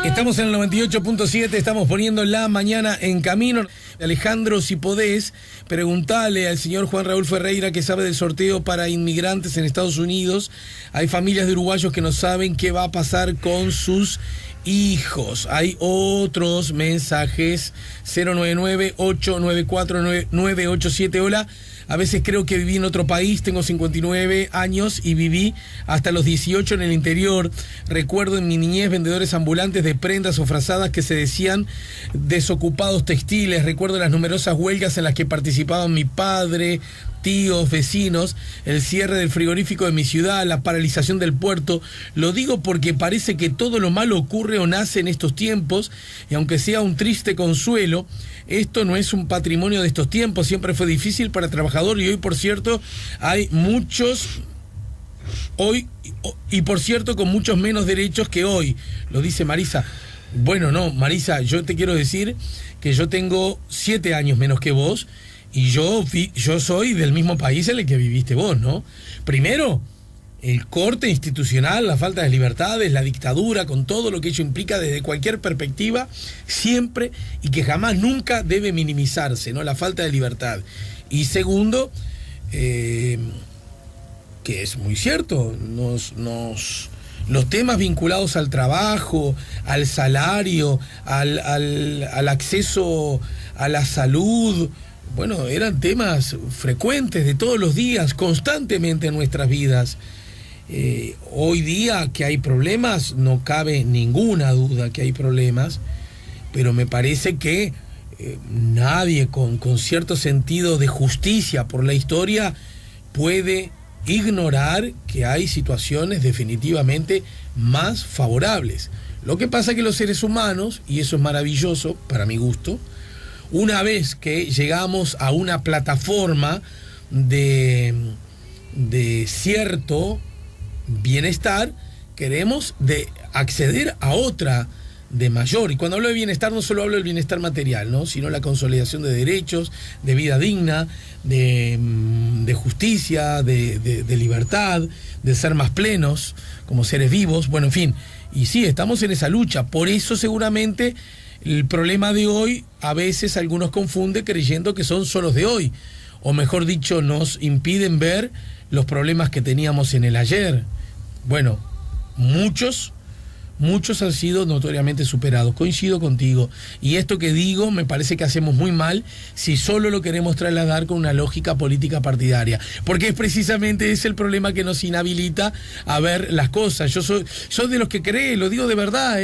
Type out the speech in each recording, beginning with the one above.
Estamos en el 98.7, estamos poniendo la mañana en camino. Alejandro, si podés, preguntale al señor Juan Raúl Ferreira que sabe del sorteo para inmigrantes en Estados Unidos. Hay familias de uruguayos que no saben qué va a pasar con sus hijos. Hay otros mensajes. 099-894-9987. Hola. A veces creo que viví en otro país, tengo 59 años y viví hasta los 18 en el interior. Recuerdo en mi niñez vendedores ambulantes de prendas o frazadas que se decían desocupados textiles. Recuerdo las numerosas huelgas en las que participaban mi padre, tíos, vecinos, el cierre del frigorífico de mi ciudad, la paralización del puerto. Lo digo porque parece que todo lo malo ocurre o nace en estos tiempos, y aunque sea un triste consuelo, esto no es un patrimonio de estos tiempos. Siempre fue difícil para el trabajador y hoy, por cierto, hay muchos, hoy, y por cierto, con muchos menos derechos que hoy, lo dice Marisa. Bueno, no, Marisa, yo te quiero decir que yo tengo 7 años menos que vos, y yo soy del mismo país en el que viviste vos, ¿no? Primero, el corte institucional, la falta de libertades, la dictadura, con todo lo que ello implica desde cualquier perspectiva, siempre y que jamás, nunca debe minimizarse, ¿no? La falta de libertad. Y segundo, que es muy cierto, los temas vinculados al trabajo, al salario, al acceso a la salud, bueno, eran temas frecuentes de todos los días, constantemente en nuestras vidas. Hoy día que hay problemas, no cabe ninguna duda que hay problemas, pero me parece que nadie con cierto sentido de justicia por la historia puede ignorar que hay situaciones definitivamente más favorables. Lo que pasa es que los seres humanos, y eso es maravilloso para mi gusto, una vez que llegamos a una plataforma de cierto bienestar, queremos acceder a otra de mayor. Y cuando hablo de bienestar, no solo hablo del bienestar material, ¿no? Sino la consolidación de derechos, de vida digna, de justicia, de libertad, de ser más plenos como seres vivos. Bueno, en fin. Y sí, estamos en esa lucha. Por eso seguramente el problema de hoy, a veces algunos confunden creyendo que son solo de hoy, o mejor dicho, nos impiden ver los problemas que teníamos en el ayer. Bueno, muchos han sido notoriamente superados, coincido contigo, y esto que digo me parece que hacemos muy mal si solo lo queremos trasladar con una lógica política partidaria, porque es precisamente ese el problema que nos inhabilita a ver las cosas. Yo soy de los que cree, lo digo de verdad,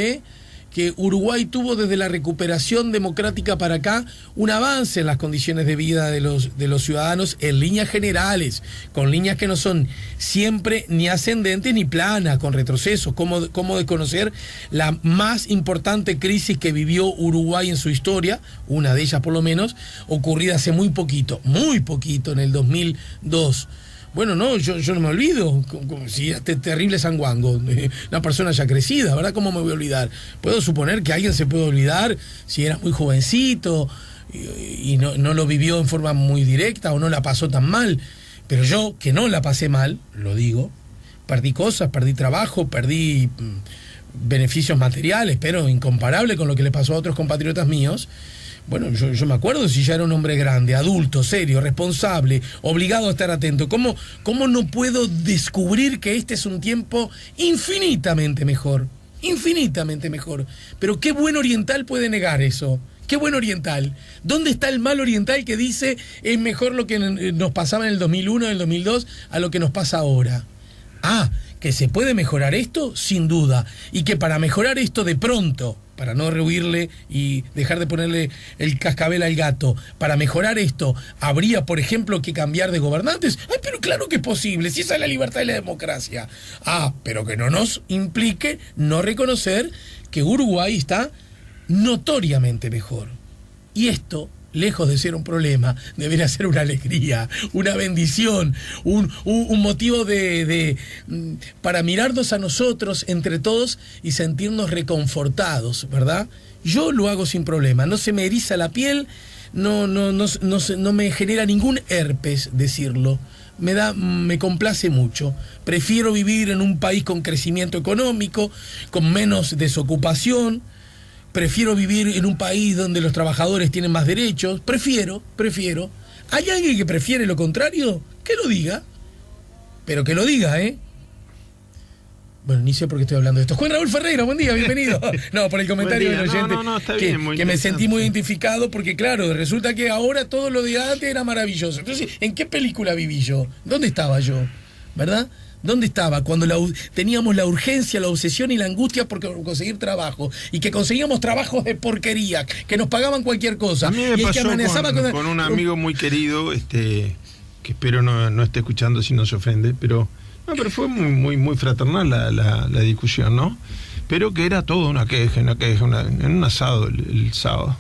que Uruguay tuvo desde la recuperación democrática para acá un avance en las condiciones de vida de los ciudadanos en líneas generales, con líneas que no son siempre ni ascendentes ni planas, con retrocesos, como de conocer la más importante crisis que vivió Uruguay en su historia, una de ellas por lo menos, ocurrida hace muy poquito, en el 2002. Bueno, no, yo no me olvido, como si este terrible sanguango, una persona ya crecida, ¿verdad? ¿Cómo me voy a olvidar? Puedo suponer que alguien se puede olvidar si era muy jovencito y no lo vivió en forma muy directa o no la pasó tan mal, pero yo, que no la pasé mal, lo digo, perdí cosas, perdí trabajo, perdí beneficios materiales, pero incomparable con lo que le pasó a otros compatriotas míos. Bueno, yo me acuerdo si ya era un hombre grande, adulto, serio, responsable, obligado a estar atento. ¿Cómo no puedo descubrir que este es un tiempo infinitamente mejor? Infinitamente mejor. Pero ¿qué buen oriental puede negar eso? ¿Qué buen oriental? ¿Dónde está el mal oriental que dice es mejor lo que nos pasaba en el 2001, en el 2002, a lo que nos pasa ahora? ¿Que se puede mejorar esto? Sin duda. Y que para mejorar esto de pronto, para no rehuirle y dejar de ponerle el cascabel al gato, para mejorar esto, ¿habría, por ejemplo, que cambiar de gobernantes? ¡Ay, pero claro que es posible! Si esa es la libertad y la democracia. Pero que no nos implique no reconocer que Uruguay está notoriamente mejor. Y esto, lejos de ser un problema, debería ser una alegría, una bendición, un motivo para mirarnos a nosotros entre todos y sentirnos reconfortados, ¿verdad? Yo lo hago sin problema, no se me eriza la piel, no me genera ningún herpes decirlo. me complace mucho. Prefiero vivir en un país con crecimiento económico, con menos desocupación. Prefiero vivir en un país donde los trabajadores tienen más derechos. Prefiero. ¿Hay alguien que prefiere lo contrario? Que lo diga. Pero que lo diga, ¿eh? Bueno, ni sé por qué estoy hablando de esto. Juan Raúl Ferreira, buen día, bienvenido. No, por el comentario del oyente. Está bien, que me sentí muy identificado porque, claro, resulta que ahora todo lo de antes era maravilloso. Entonces, ¿en qué película viví yo? ¿Dónde estaba yo? ¿Verdad? ¿Dónde estaba cuando teníamos la urgencia, la obsesión y la angustia por conseguir trabajo? Y que conseguíamos trabajos de porquería, que nos pagaban cualquier cosa. A mí me y pasó que con un amigo muy querido, que espero no esté escuchando si no se ofende, pero fue muy fraternal la discusión, ¿no? Pero que era todo una queja, en un asado el sábado.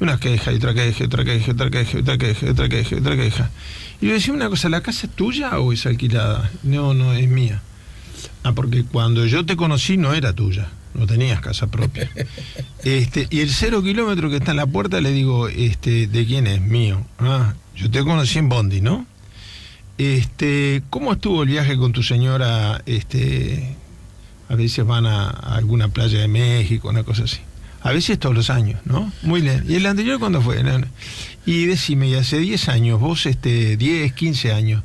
Una queja, y otra queja, otra queja, otra queja, otra queja, otra queja, otra queja. Y yo decía una cosa, ¿la casa es tuya o es alquilada? No, es mía. Porque cuando yo te conocí no era tuya, no tenías casa propia. Y el 0 kilómetro que está en la puerta le digo, ¿de quién es? Mío. Yo te conocí en Bondi, ¿no? ¿Cómo estuvo el viaje con tu señora? A veces van a alguna playa de México, una cosa así. A veces todos los años, ¿no? Muy bien. ¿Y el anterior cuándo fue? No. Y decime, y hace 10 años, vos 10, 15 años,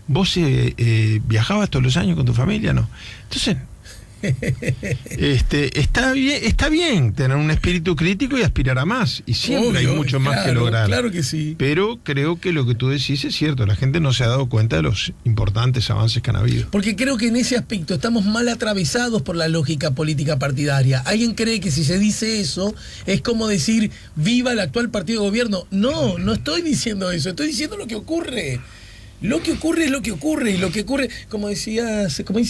¿vos viajabas todos los años con tu familia? No. Entonces, está bien tener un espíritu crítico y aspirar a más. Y siempre hay mucho más que lograr. Claro que sí. Pero creo que lo que tú decís es cierto. La gente no se ha dado cuenta de los importantes avances que han habido. Porque creo que en ese aspecto estamos mal atravesados por la lógica política partidaria. Alguien cree que si se dice eso es como decir viva el actual partido de gobierno. No estoy diciendo eso. Estoy diciendo lo que ocurre. Lo que ocurre es lo que ocurre, y lo que ocurre, como dice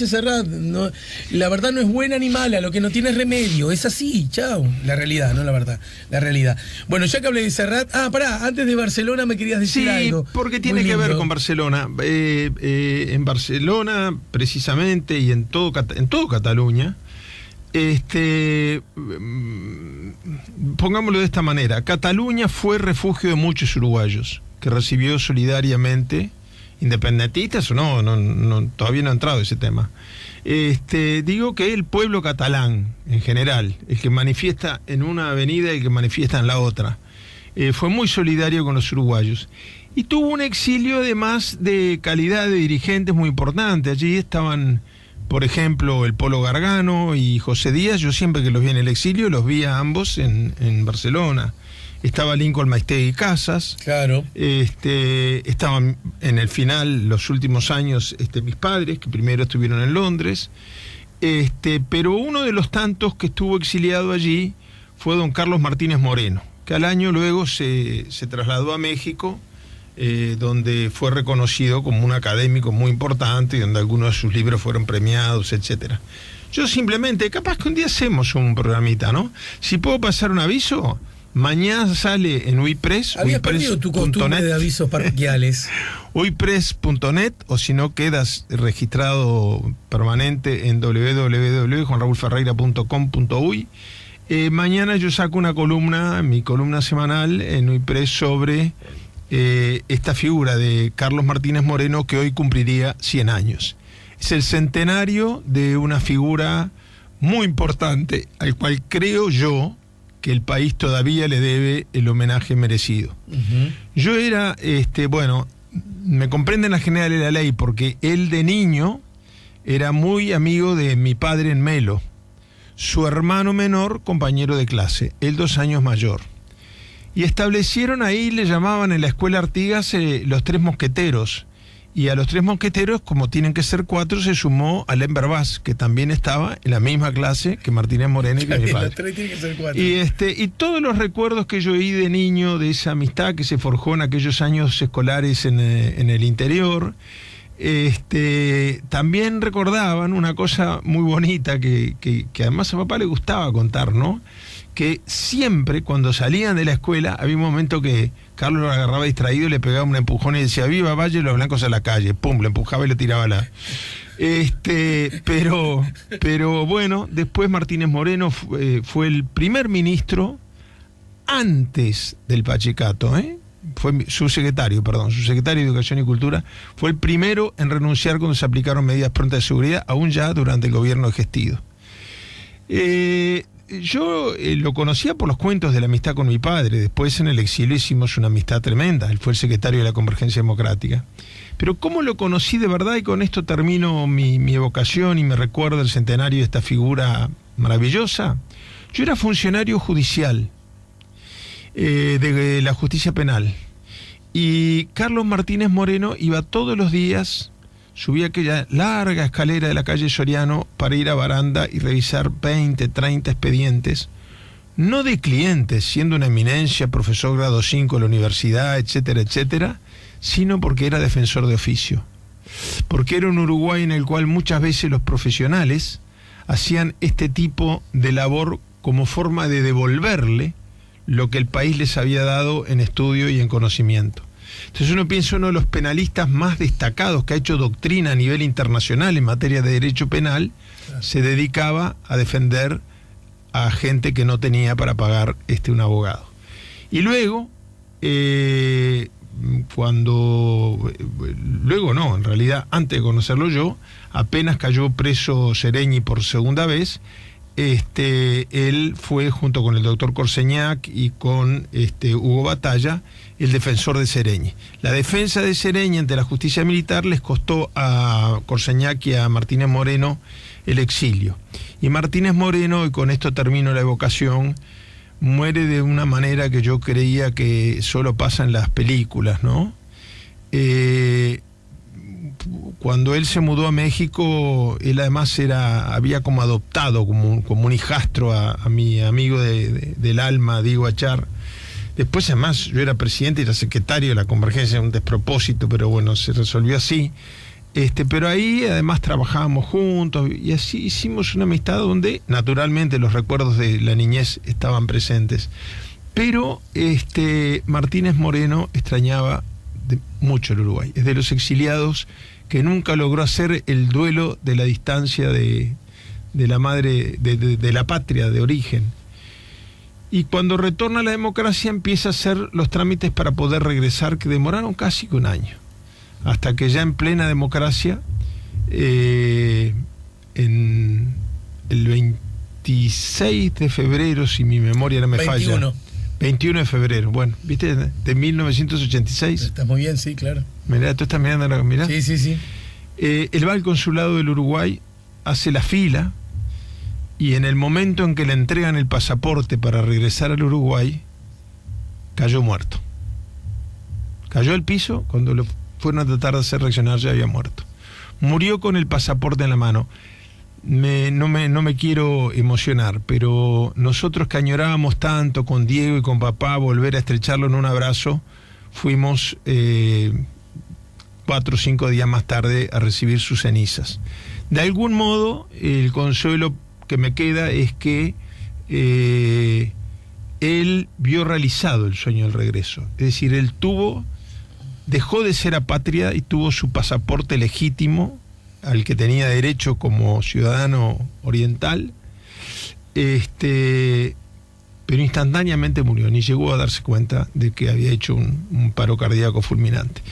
Serrat, no, la verdad no es buena ni mala, lo que no tiene es remedio, es así, chao. La realidad, no la verdad, la realidad. Bueno, ya que hablé de Serrat, antes de Barcelona me querías decir algo. Sí, porque tiene que ver con Barcelona. En Barcelona, precisamente, y en todo Cataluña, pongámoslo de esta manera, Cataluña fue refugio de muchos uruguayos, que recibió solidariamente, independentistas o no, todavía no ha entrado ese tema. Digo que el pueblo catalán, en general, el que manifiesta en una avenida y el que manifiesta en la otra, fue muy solidario con los uruguayos. Y tuvo un exilio, además, de calidad de dirigentes muy importante. Allí estaban, por ejemplo, el Polo Gargano y José Díaz. Yo siempre que los vi en el exilio, los vi a ambos en Barcelona. Estaba Lincoln Maistegui Casas. Claro. Estaban en el final, los últimos años, mis padres, que primero estuvieron en Londres. Pero uno de los tantos que estuvo exiliado allí fue don Carlos Martínez Moreno, que al año luego se trasladó a México, donde fue reconocido como un académico muy importante y donde algunos de sus libros fueron premiados, etcétera. Yo simplemente, capaz que un día hacemos un programita, ¿no? Si puedo pasar un aviso. Mañana sale en Uipress. Habías perdido tu costumbre de avisos parroquiales. Uipress.net, o si no, quedas registrado permanente en www.juanraulferreira.com.uy. Mañana yo saco una columna, mi columna semanal en Uipress, sobre esta figura de Carlos Martínez Moreno, que hoy cumpliría 100 años. Es el centenario de una figura muy importante, al cual creo yo que el país todavía le debe el homenaje merecido. Uh-huh. Yo era, me comprenden las generales de la ley, porque él de niño era muy amigo de mi padre en Melo, su hermano menor, compañero de clase, él 2 años mayor. Y establecieron ahí, le llamaban en la escuela Artigas los 3 mosqueteros. Y a los 3 mosqueteros, como tienen que ser 4, se sumó Alain Berbás, que también estaba en la misma clase que Martínez Moreno y que mi padre. Los 3 tienen que ser 4. Y todos los recuerdos que yo oí de niño, de esa amistad que se forjó en aquellos años escolares en el interior, también recordaban una cosa muy bonita que además a papá le gustaba contar, ¿no? Que siempre cuando salían de la escuela había un momento que Carlos lo agarraba distraído, le pegaba un empujón y decía viva Valle, los blancos a la calle, pum, lo empujaba y le tiraba pero bueno, después Martínez Moreno fue el primer ministro antes del Pachecato, subsecretario de Educación y Cultura, fue el primero en renunciar cuando se aplicaron medidas prontas de seguridad, aún ya durante el gobierno de Gestido. Yo lo conocía por los cuentos de la amistad con mi padre. Después en el exilio hicimos una amistad tremenda. Él fue el secretario de la Convergencia Democrática. Pero ¿cómo lo conocí de verdad? Y con esto termino mi evocación y me recuerdo el centenario de esta figura maravillosa. Yo era funcionario judicial de la justicia penal. Y Carlos Martínez Moreno iba todos los días, subía aquella larga escalera de la calle Soriano para ir a Baranda y revisar 20, 30 expedientes, no de clientes, siendo una eminencia, profesor grado 5 de la universidad, etcétera, etcétera, sino porque era defensor de oficio. Porque era un Uruguay en el cual muchas veces los profesionales hacían este tipo de labor como forma de devolverle lo que el país les había dado en estudio y en conocimiento. Entonces uno piensa, uno de los penalistas más destacados que ha hecho doctrina a nivel internacional en materia de derecho penal, claro, se dedicaba a defender a gente que no tenía para pagar un abogado. Y luego, en realidad antes de conocerlo yo, apenas cayó preso Sereñi por segunda vez, él fue junto con el doctor Corseñac y con Hugo Batalla el defensor de Sereñi. La defensa de Sereñi ante la justicia militar les costó a Corseñac y a Martínez Moreno el exilio. Y Martínez Moreno, y con esto termino la evocación, muere de una manera que yo creía que solo pasa en las películas, ¿no? Cuando él se mudó a México, él además había como adoptado como un hijastro a mi amigo del alma, Diego Achar. Después además yo era presidente y era secretario de la Convergencia, un despropósito, pero bueno, se resolvió así. Pero ahí además trabajábamos juntos y así hicimos una amistad donde naturalmente los recuerdos de la niñez estaban presentes. Pero Martínez Moreno extrañaba mucho el Uruguay. Es de los exiliados que nunca logró hacer el duelo de la distancia de la madre, de la patria de origen. Y cuando retorna a la democracia empieza a hacer los trámites para poder regresar, que demoraron casi un año. Hasta que ya en plena democracia, en el 26 de febrero, si mi memoria no me 21. falla. 21 de febrero, bueno, ¿viste? De 1986. Está muy bien, sí, claro. Mirá, tú estás mirando, mirá. Sí. Él va al consulado del Uruguay, hace la fila, y en el momento en que le entregan el pasaporte para regresar al Uruguay, cayó muerto. Cayó al piso, cuando lo fueron a tratar de hacer reaccionar ya había muerto. Murió con el pasaporte en la mano. No me quiero emocionar, pero nosotros que añorábamos tanto con Diego y con papá volver a estrecharlo en un abrazo, fuimos 4 o 5 días más tarde a recibir sus cenizas. De algún modo, el consuelo que me queda es que él vio realizado el sueño del regreso. Es decir, él dejó de ser apátrida y tuvo su pasaporte legítimo, al que tenía derecho como ciudadano oriental, pero instantáneamente murió, ni llegó a darse cuenta de que había hecho un paro cardíaco fulminante.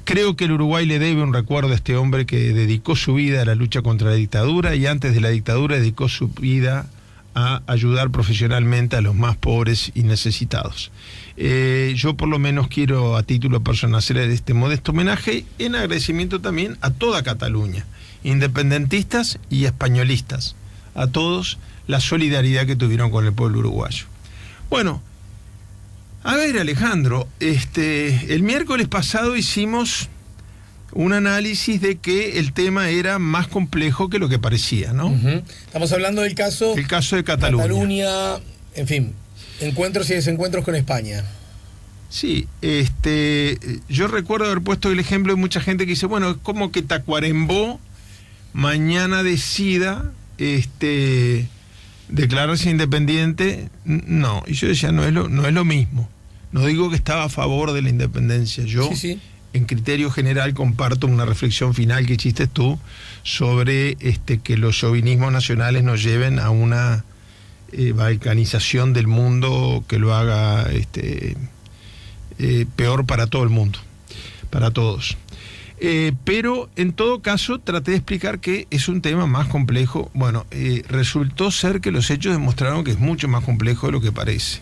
Creo que el Uruguay le debe un recuerdo a este hombre que dedicó su vida a la lucha contra la dictadura y antes de la dictadura dedicó su vida a ayudar profesionalmente a los más pobres y necesitados. Yo por lo menos quiero a título personal hacer este modesto homenaje en agradecimiento también a toda Cataluña, independentistas y españolistas, a todos la solidaridad que tuvieron con el pueblo uruguayo. Bueno, a ver, Alejandro, el miércoles pasado hicimos un análisis de que el tema era más complejo que lo que parecía, ¿no? Estamos hablando del caso de Cataluña, en fin, encuentros y desencuentros con España. Sí, yo recuerdo haber puesto el ejemplo de mucha gente que dice, bueno, es como que Tacuarembó mañana decida declararse independiente. No, y yo decía, no es lo mismo. No digo que estaba a favor de la independencia. Yo, sí. En criterio general, comparto una reflexión final que hiciste tú sobre que los chauvinismos nacionales nos lleven a una balcanización del mundo que lo haga peor para todo el mundo, para todos. Pero en todo caso traté de explicar que es un tema más complejo. Bueno, resultó ser que los hechos demostraron que es mucho más complejo de lo que parece.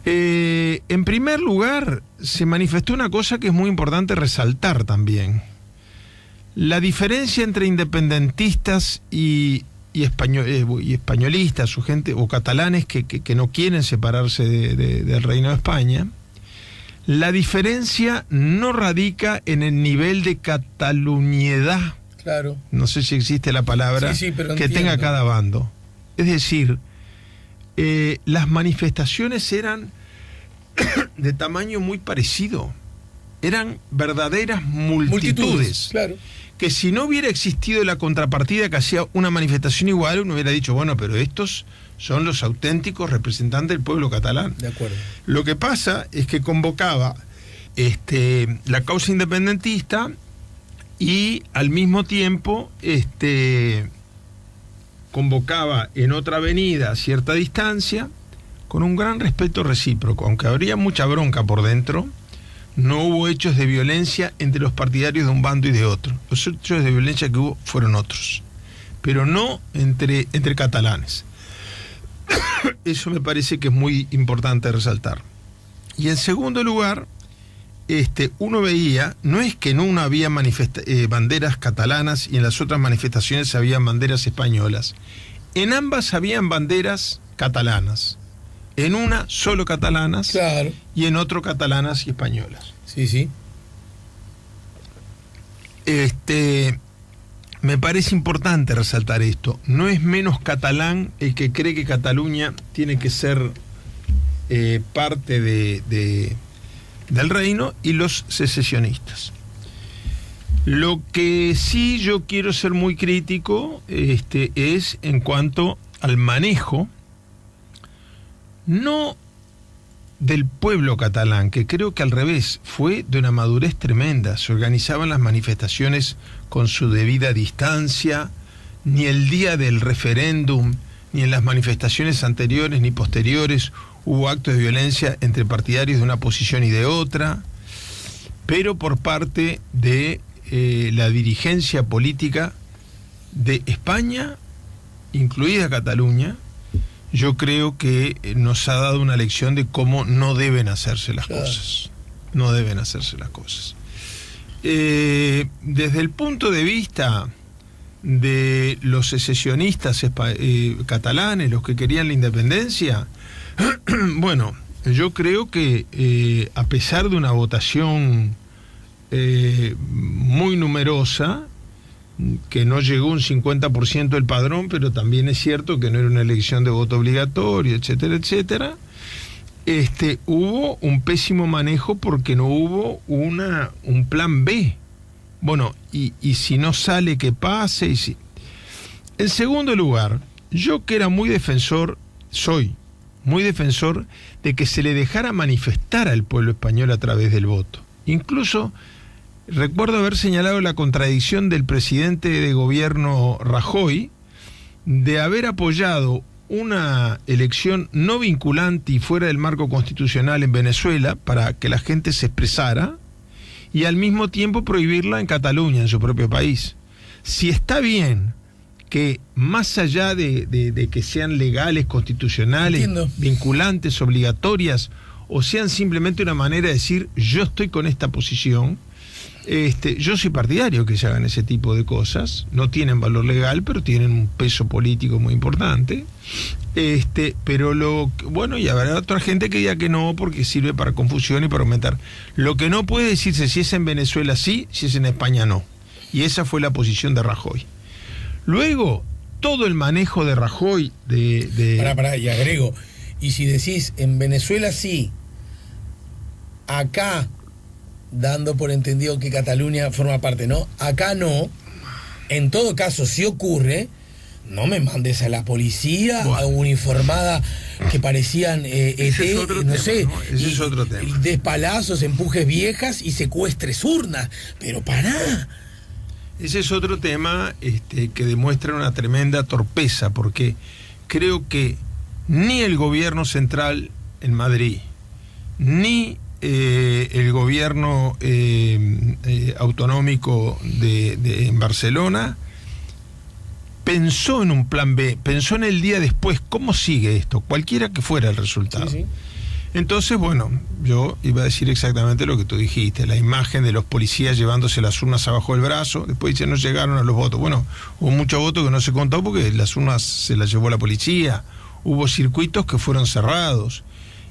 En primer lugar, se manifestó una cosa que es muy importante resaltar también. La diferencia entre independentistas y españolistas o gente o catalanes que no quieren separarse del Reino de España. La diferencia no radica en el nivel de cataluñedad, claro, no sé si existe la palabra, pero que tenga cada bando. Es decir, las manifestaciones eran de tamaño muy parecido. Eran verdaderas multitudes. Claro. Que si no hubiera existido la contrapartida que hacía una manifestación igual, uno hubiera dicho, bueno, pero estos son los auténticos representantes del pueblo catalán. De acuerdo. Lo que pasa es que convocaba la causa independentista y al mismo tiempo convocaba en otra avenida a cierta distancia con un gran respeto recíproco, aunque habría mucha bronca por dentro. No hubo hechos de violencia entre los partidarios de un bando y de otro. Los hechos de violencia que hubo fueron otros, pero no entre catalanes. Eso me parece que es muy importante resaltar. Y en segundo lugar, uno veía, no es que en una había banderas catalanas y en las otras manifestaciones habían banderas españolas. En ambas habían banderas catalanas. En una solo catalanas, claro, y en otro catalanas y españolas. Sí, sí. Me parece importante resaltar esto. No es menos catalán el que cree que Cataluña tiene que ser parte del reino y los secesionistas. Lo que sí yo quiero ser muy crítico es en cuanto al manejo, no del pueblo catalán, que creo que al revés, fue de una madurez tremenda. Se organizaban las manifestaciones con su debida distancia, ni el día del referéndum, ni en las manifestaciones anteriores ni posteriores hubo actos de violencia entre partidarios de una posición y de otra, pero por parte de la dirigencia política de España, incluida Cataluña, yo creo que nos ha dado una lección de cómo no deben hacerse las cosas. No deben hacerse las cosas. Desde el punto de vista de los secesionistas catalanes, los que querían la independencia, bueno, yo creo que a pesar de una votación muy numerosa, que no llegó un 50% del padrón, pero también es cierto que no era una elección de voto obligatorio, etcétera, etcétera. Hubo un pésimo manejo porque no hubo un plan B. Bueno, y si no sale, que pase. Y si... En segundo lugar, yo que era soy muy defensor de que se le dejara manifestar al pueblo español a través del voto. Incluso recuerdo haber señalado la contradicción del presidente de gobierno Rajoy de haber apoyado una elección no vinculante y fuera del marco constitucional en Venezuela para que la gente se expresara y al mismo tiempo prohibirla en Cataluña, en su propio país. Si está bien que más allá de que sean legales, constitucionales, entiendo, vinculantes, obligatorias, o sean simplemente una manera de decir yo estoy con esta posición, yo soy partidario que se hagan ese tipo de cosas. No tienen valor legal, pero tienen un peso político muy importante. Pero bueno, y habrá otra gente que diga que no, porque sirve para confusión y para aumentar. Lo que no puede decirse si es en Venezuela sí, si es en España no. Y esa fue la posición de Rajoy. Luego, todo el manejo de Rajoy Pará, y agrego. Y si decís en Venezuela sí, acá dando por entendido que Cataluña forma parte, ¿no? Acá no. En todo caso, si ocurre, no me mandes a la policía, a uniformada que parecían no sé, ¿no? Ese es otro tema. Despalazos, empujes viejas y secuestres urnas. Pero pará. Ese es otro tema que demuestra una tremenda torpeza, porque creo que ni el gobierno central en Madrid, ni el gobierno autonómico en Barcelona pensó en un plan B, pensó en el día después, ¿cómo sigue esto? Cualquiera que fuera el resultado. Sí, sí. Entonces, bueno, yo iba a decir exactamente lo que tú dijiste, la imagen de los policías llevándose las urnas abajo del brazo, después dice no llegaron a los votos. Bueno, hubo muchos votos que no se contó porque las urnas se las llevó la policía, hubo circuitos que fueron cerrados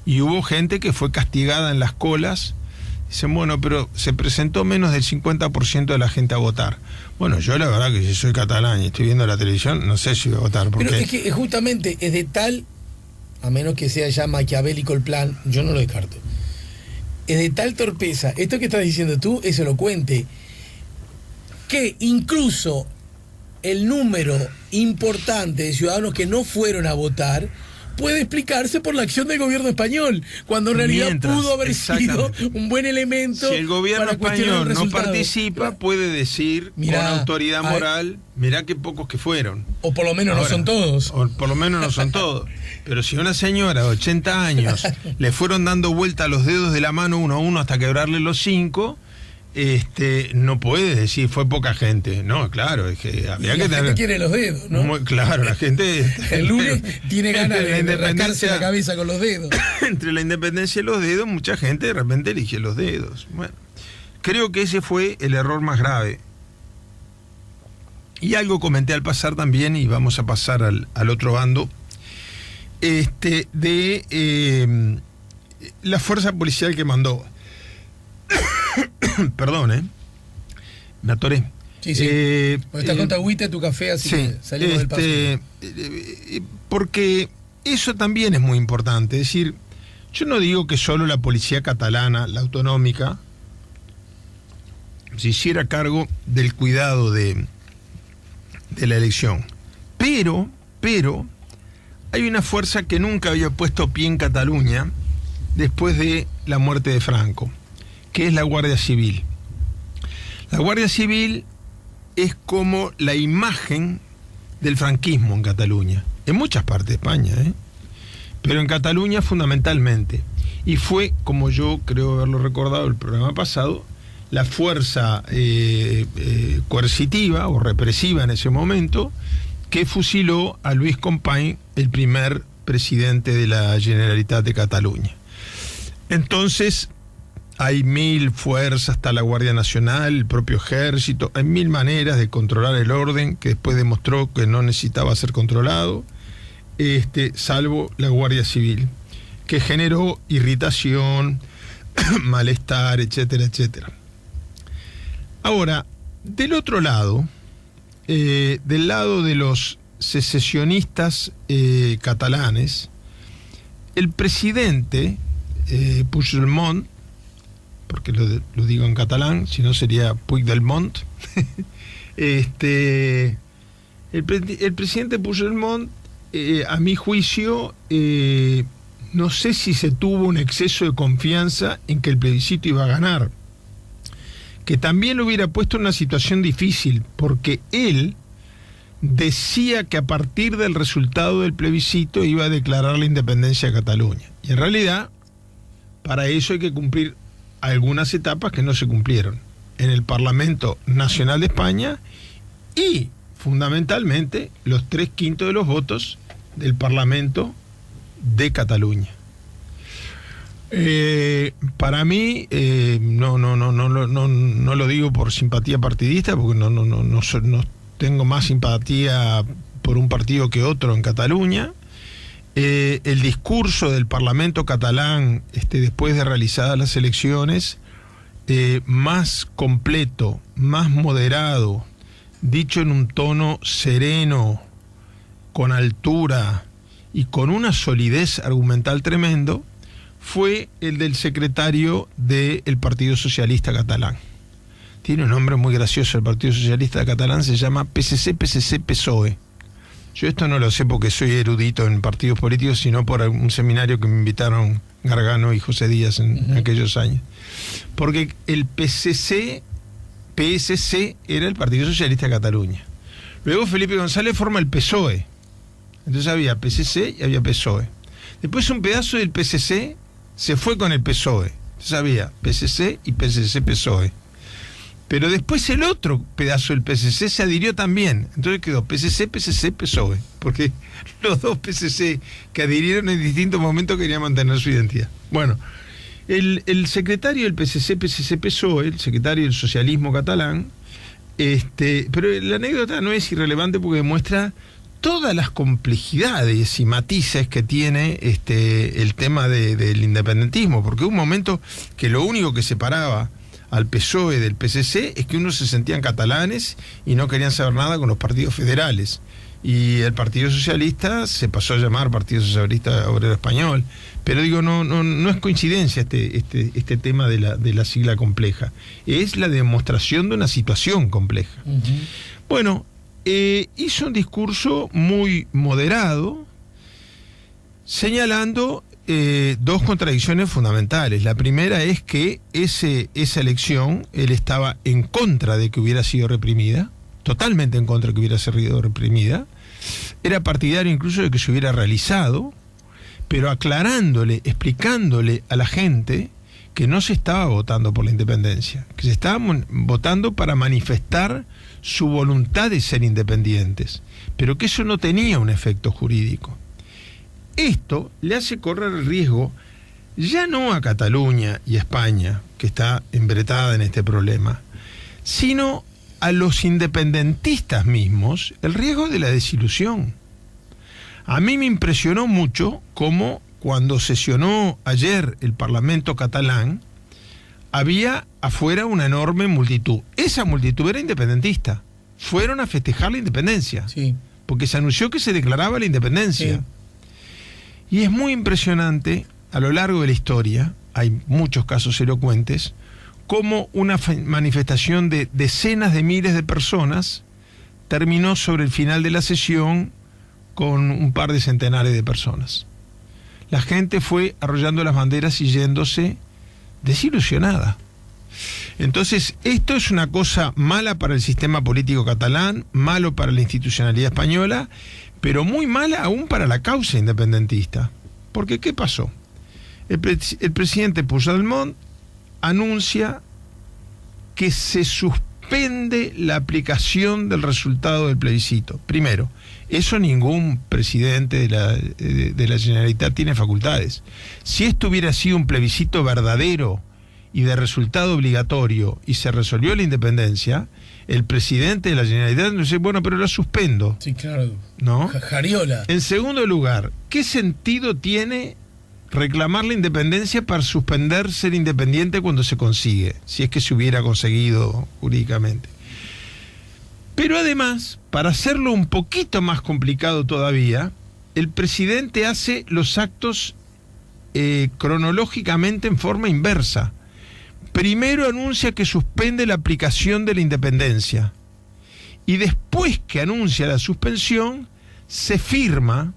y hubo gente que fue castigada en las colas. Dicen, bueno, pero se presentó menos del 50% de la gente a votar. Bueno, yo la verdad que si soy catalán y estoy viendo la televisión, no sé si voy a votar. Porque... Pero es que justamente es de tal... a menos que sea ya maquiavélico el plan, yo no lo descarto. Es de tal torpeza, esto que estás diciendo tú es elocuente, que incluso el número importante de ciudadanos que no fueron a votar puede explicarse por la acción del gobierno español, cuando en realidad pudo haber sido un buen elemento. Si el gobierno español no participa, puede decir con autoridad moral, mirá qué pocos que fueron. O por lo menos no son todos. O por lo menos no son todos. Pero si a una señora de 80 años le fueron dando vuelta los dedos de la mano uno a uno hasta quebrarle los 5, no puede decir fue poca gente. No, claro, es que había que tener... La gente quiere los dedos, ¿no? Muy claro, la gente... El lunes tiene ganas de rascarse la cabeza con los dedos. Entre la independencia y los dedos, mucha gente de repente elige los dedos. Bueno, creo que ese fue el error más grave. Y algo comenté al pasar también, y vamos a pasar al otro bando, la fuerza policial que mandó. Perdón, me atoré. Sí, sí. Estás con tu agüita, tu café, así sí, que salimos del paso. Porque eso también es muy importante. Es decir, yo no digo que solo la policía catalana, la autonómica, se hiciera cargo del cuidado de la elección. Pero hay una fuerza que nunca había puesto pie en Cataluña después de la muerte de Franco, que es la Guardia Civil. La Guardia Civil es como la imagen del franquismo en Cataluña, en muchas partes de España, pero en Cataluña fundamentalmente. Y fue, como yo creo haberlo recordado el programa pasado, la fuerza coercitiva o represiva en ese momento que fusiló a Luis Companys, el primer presidente de la Generalitat de Cataluña. Entonces, hay 1000 fuerzas, está la Guardia Nacional, el propio ejército, hay 1000 maneras de controlar el orden que después demostró que no necesitaba ser controlado, salvo la Guardia Civil, que generó irritación, malestar, etcétera, etcétera. Ahora, del otro lado, del lado de los secesionistas catalanes, el presidente Puigdemont, porque lo digo en catalán, si no sería Puigdemont, el presidente Puigdemont, a mi juicio, no sé si se tuvo un exceso de confianza en que el plebiscito iba a ganar, que también lo hubiera puesto en una situación difícil, porque él decía que a partir del resultado del plebiscito iba a declarar la independencia de Cataluña. Y en realidad, para eso hay que cumplir algunas etapas que no se cumplieron en el Parlamento Nacional de España y, fundamentalmente, los 3/5 de los votos del Parlamento de Cataluña. Para mí, no lo digo por simpatía partidista, porque no tengo más simpatía por un partido que otro en Cataluña. El discurso del Parlamento catalán, después de realizadas las elecciones, más completo, más moderado, dicho en un tono sereno, con altura y con una solidez argumental tremendo, fue el del secretario del Partido Socialista Catalán. Tiene un nombre muy gracioso, el Partido Socialista Catalán se llama PSC-PSOE. Yo esto no lo sé porque soy erudito en partidos políticos, sino por un seminario que me invitaron Gargano y José Díaz en aquellos años. Porque el PSC era el Partido Socialista de Cataluña. Luego Felipe González forma el PSOE. Entonces había PSC y había PSOE. Después un pedazo del PSC se fue con el PSOE. Entonces había PSC y PSC-PSOE. Pero después el otro pedazo del PSC se adhirió también. Entonces quedó PSC, PSC, PSOE. Porque los dos PSC que adhirieron en distintos momentos querían mantener su identidad. Bueno, el secretario del PSC, PSC, PSOE, el secretario del socialismo catalán, pero la anécdota no es irrelevante porque demuestra todas las complejidades y matices que tiene el tema del independentismo. Porque hubo un momento que lo único que separaba al PSOE del PSC es que unos se sentían catalanes y no querían saber nada con los partidos federales. Y el Partido Socialista se pasó a llamar Partido Socialista Obrero Español. Pero digo, no es coincidencia este tema de la sigla compleja. Es la demostración de una situación compleja. Uh-huh. Bueno, hizo un discurso muy moderado, señalando dos contradicciones fundamentales. La primera es que esa elección él estaba en contra de que hubiera sido reprimida, totalmente en contra de que hubiera sido reprimida. Era partidario incluso de que se hubiera realizado, pero aclarándole, explicándole a la gente que no se estaba votando por la independencia, que se estaba votando para manifestar su voluntad de ser independientes, pero que eso no tenía un efecto jurídico. Esto le hace correr el riesgo, ya no a Cataluña y a España, que está embretada en este problema, sino a los independentistas mismos, el riesgo de la desilusión. A mí me impresionó mucho cómo cuando sesionó ayer el Parlamento catalán, había afuera una enorme multitud. Esa multitud era independentista. Fueron a festejar la independencia. Sí. Porque se anunció que se declaraba la independencia. Sí. Y es muy impresionante, a lo largo de la historia, hay muchos casos elocuentes, cómo una manifestación de decenas de miles de personas terminó sobre el final de la sesión con un par de centenares de personas. La gente fue arrollando las banderas y yéndose desilusionada. Entonces, esto es una cosa mala para el sistema político catalán, malo para la institucionalidad española, pero muy mala aún para la causa independentista. Porque, ¿qué pasó? El presidente Puigdemont anuncia que se suspende la aplicación del resultado del plebiscito. Primero, eso ningún presidente de la Generalitat tiene facultades. Si esto hubiera sido un plebiscito verdadero y de resultado obligatorio y se resolvió la independencia, el presidente de la Generalitat no dice, bueno, pero lo suspendo. Sí, claro. ¿No? Jariola. En segundo lugar, ¿qué sentido tiene reclamar la independencia para suspender ser independiente cuando se consigue? Si es que se hubiera conseguido jurídicamente. Pero además, para hacerlo un poquito más complicado todavía, el presidente hace los actos cronológicamente en forma inversa. Primero anuncia que suspende la aplicación de la independencia y después que anuncia la suspensión, se firma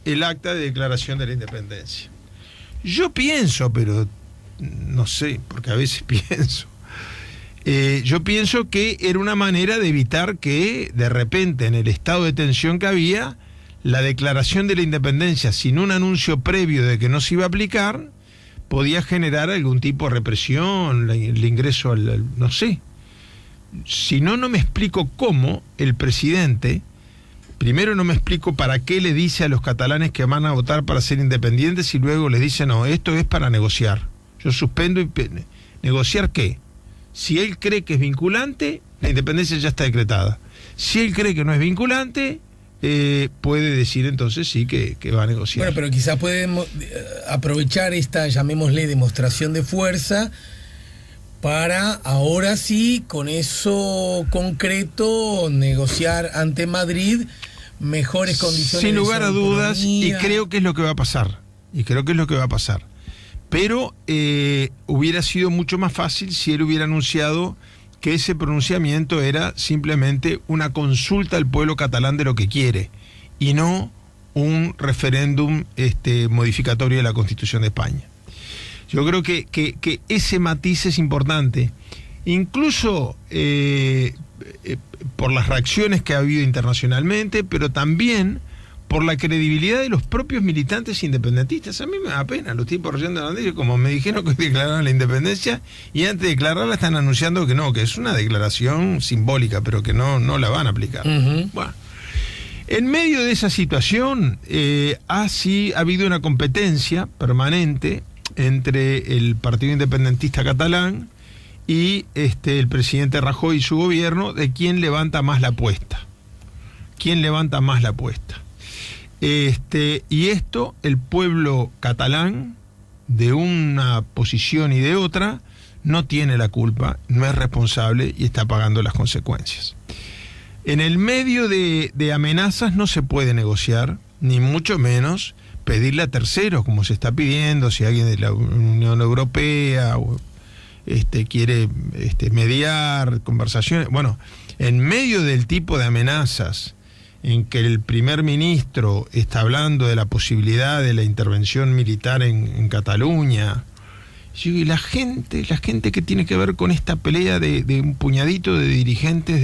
el acta de declaración de la independencia. Yo pienso, pero no sé, porque a veces pienso, yo pienso que era una manera de evitar que de repente en el estado de tensión que había, la declaración de la independencia sin un anuncio previo de que no se iba a aplicar, podía generar algún tipo de represión, el ingreso no sé. Si no, no me explico cómo el presidente, primero no me explico para qué le dice a los catalanes que van a votar para ser independientes y luego les dice, no, esto es para negociar. Yo suspendo y... ¿Negociar qué? Si él cree que es vinculante, la independencia ya está decretada. Si él cree que no es vinculante, puede decir entonces sí que va a negociar. Bueno, pero quizás podemos aprovechar esta, llamémosle, demostración de fuerza para ahora sí, con eso concreto, negociar ante Madrid mejores condiciones. Sin lugar a dudas, y creo que es lo que va a pasar. Pero hubiera sido mucho más fácil si él hubiera anunciado que ese pronunciamiento era simplemente una consulta al pueblo catalán de lo que quiere y no un referéndum modificatorio de la Constitución de España. Yo creo que ese matiz es importante, incluso por las reacciones que ha habido internacionalmente, pero también por la credibilidad de los propios militantes independentistas. A mí me da pena, los tipos recién de la bandera, como me dijeron que declararon la independencia, y antes de declararla están anunciando que no, que es una declaración simbólica, pero que no la van a aplicar. Bueno, en medio de esa situación ha habido una competencia permanente entre el Partido Independentista Catalán y el presidente Rajoy y su gobierno de quién levanta más la apuesta. ¿Quién levanta más la apuesta? Y esto, el pueblo catalán, de una posición y de otra, no tiene la culpa, no es responsable y está pagando las consecuencias. En el medio de amenazas no se puede negociar, ni mucho menos pedirle a terceros, como se está pidiendo, si alguien de la Unión Europea quiere mediar conversaciones. Bueno, en medio del tipo de amenazas en que el primer ministro está hablando de la posibilidad de la intervención militar en Cataluña, y la gente que tiene que ver con esta pelea de un puñadito de dirigentes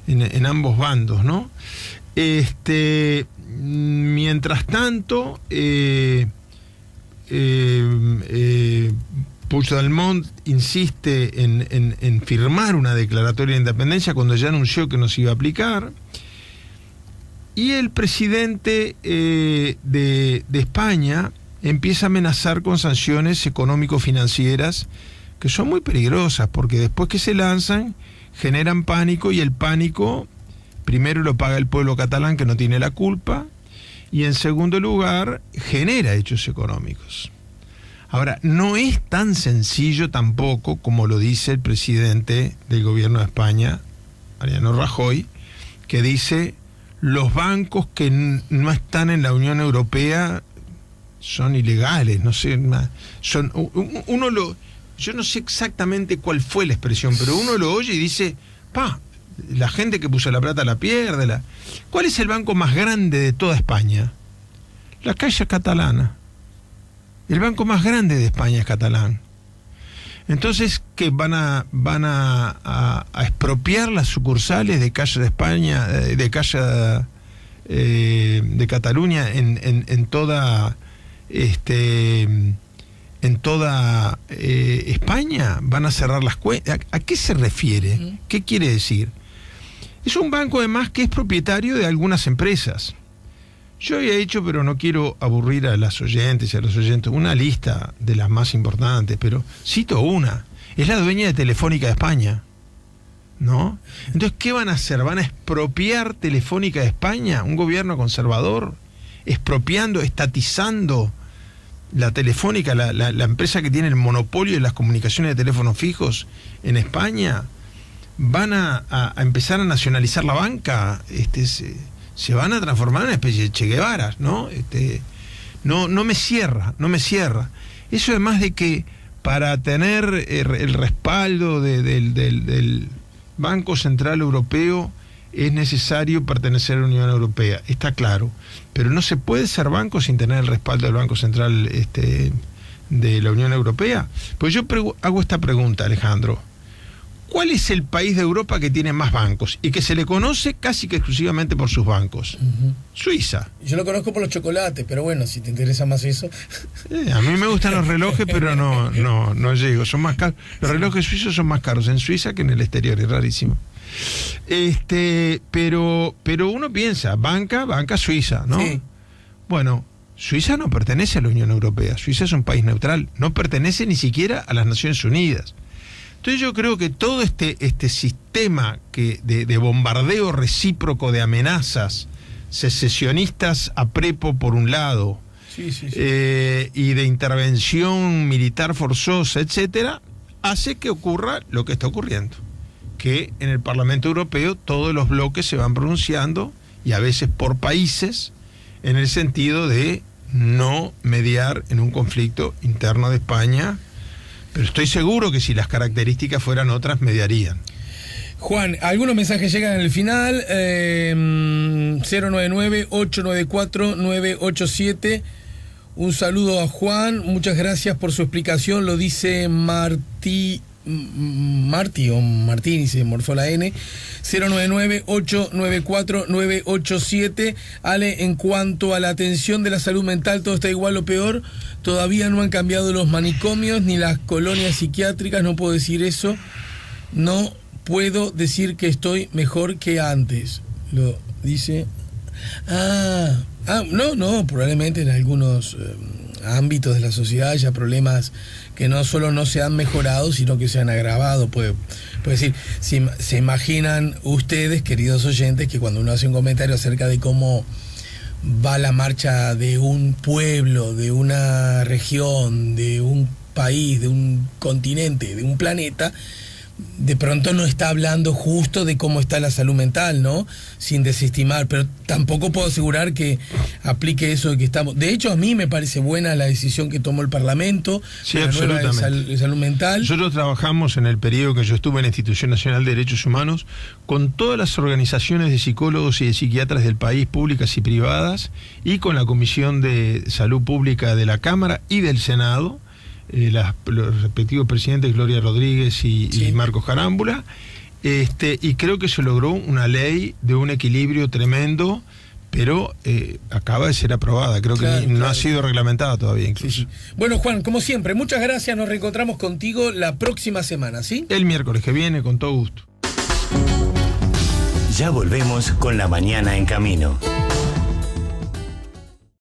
en ambos bandos, ¿no? Mientras tanto, Puigdemont insiste en firmar una declaratoria de independencia cuando ya anunció que no se iba a aplicar, y el presidente de España empieza a amenazar con sanciones económico-financieras que son muy peligrosas, porque después que se lanzan generan pánico, y el pánico primero lo paga el pueblo catalán, que no tiene la culpa, y en segundo lugar genera hechos económicos. Ahora, no es tan sencillo tampoco como lo dice el presidente del gobierno de España, Mariano Rajoy, que dice: los bancos que no están en la Unión Europea son ilegales, no sé, yo no sé exactamente cuál fue la expresión, pero uno lo oye y dice, la gente que puso la plata la pierde. ¿Cuál es el banco más grande de toda España? La Caixa Catalana. El banco más grande de España es catalán. Entonces, ¿qué van a expropiar las sucursales de Caixa de España, de Caixa de Cataluña en toda España? ¿Van a cerrar las cuentas? ¿A qué se refiere? ¿Qué quiere decir? Es un banco además que es propietario de algunas empresas. Yo había hecho, pero no quiero aburrir a las oyentes y a los oyentes, una lista de las más importantes, pero cito una. Es la dueña de Telefónica de España, ¿no? Entonces, ¿qué van a hacer? ¿Van a expropiar Telefónica de España? ¿Un gobierno conservador? ¿Expropiando, estatizando la Telefónica, la empresa que tiene el monopolio de las comunicaciones de teléfonos fijos en España? ¿Van a empezar a nacionalizar la banca? Se van a transformar en una especie de Che Guevara, ¿no? No me cierra. Eso además de que para tener el respaldo del Banco Central Europeo es necesario pertenecer a la Unión Europea, está claro, pero no se puede ser banco sin tener el respaldo del Banco Central de la Unión Europea. Pues yo hago esta pregunta, Alejandro: ¿cuál es el país de Europa que tiene más bancos y que se le conoce casi que exclusivamente por sus bancos? Suiza. Yo lo conozco por los chocolates, pero bueno, si te interesa más eso. A mí me gustan los relojes, pero no llego, son más caros. Los relojes suizos son más caros en Suiza que en el exterior, es rarísimo. Pero uno piensa, banca suiza, ¿no? Sí. Bueno, Suiza no pertenece a la Unión Europea, Suiza es un país neutral, no pertenece ni siquiera a las Naciones Unidas. Entonces yo creo que todo este sistema de bombardeo recíproco de amenazas secesionistas a prepo por un lado, sí. Y de intervención militar forzosa, etcétera, hace que ocurra lo que está ocurriendo, que en el Parlamento Europeo todos los bloques se van pronunciando, y a veces por países, en el sentido de no mediar en un conflicto interno de España. Pero estoy seguro que si las características fueran otras, mediarían. Juan, algunos mensajes llegan en el final. 099-894-987. Un saludo a Juan. Muchas gracias por su explicación. Lo dice Martí o Martín, y se morfó la N, 099-894-987. Ale, en cuanto a la atención de la salud mental, todo está igual o peor. Todavía no han cambiado los manicomios ni las colonias psiquiátricas, no puedo decir eso. No puedo decir que estoy mejor que antes. Lo dice... No, probablemente en algunos ámbitos de la sociedad haya problemas que no solo no se han mejorado, sino que se han agravado. Puede decir, si se imaginan ustedes, queridos oyentes, que cuando uno hace un comentario acerca de cómo va la marcha de un pueblo, de una región, de un país, de un continente, de un planeta, de pronto no está hablando justo de cómo está la salud mental, ¿no? Sin desestimar, pero tampoco puedo asegurar que aplique eso de que estamos... De hecho, a mí me parece buena la decisión que tomó el Parlamento, sí, la nueva de salud mental. Nosotros trabajamos en el periodo que yo estuve en la Institución Nacional de Derechos Humanos con todas las organizaciones de psicólogos y de psiquiatras del país, públicas y privadas, y con la Comisión de Salud Pública de la Cámara y del Senado, los respectivos presidentes Gloria Rodríguez y Marcos Carámbula, y creo que se logró una ley de un equilibrio tremendo, pero acaba de ser aprobada, creo que no ha sido reglamentada todavía incluso. Sí. Bueno, Juan, como siempre, muchas gracias, nos reencontramos contigo la próxima semana, ¿sí? El miércoles que viene, con todo gusto. Ya volvemos con La Mañana en Camino.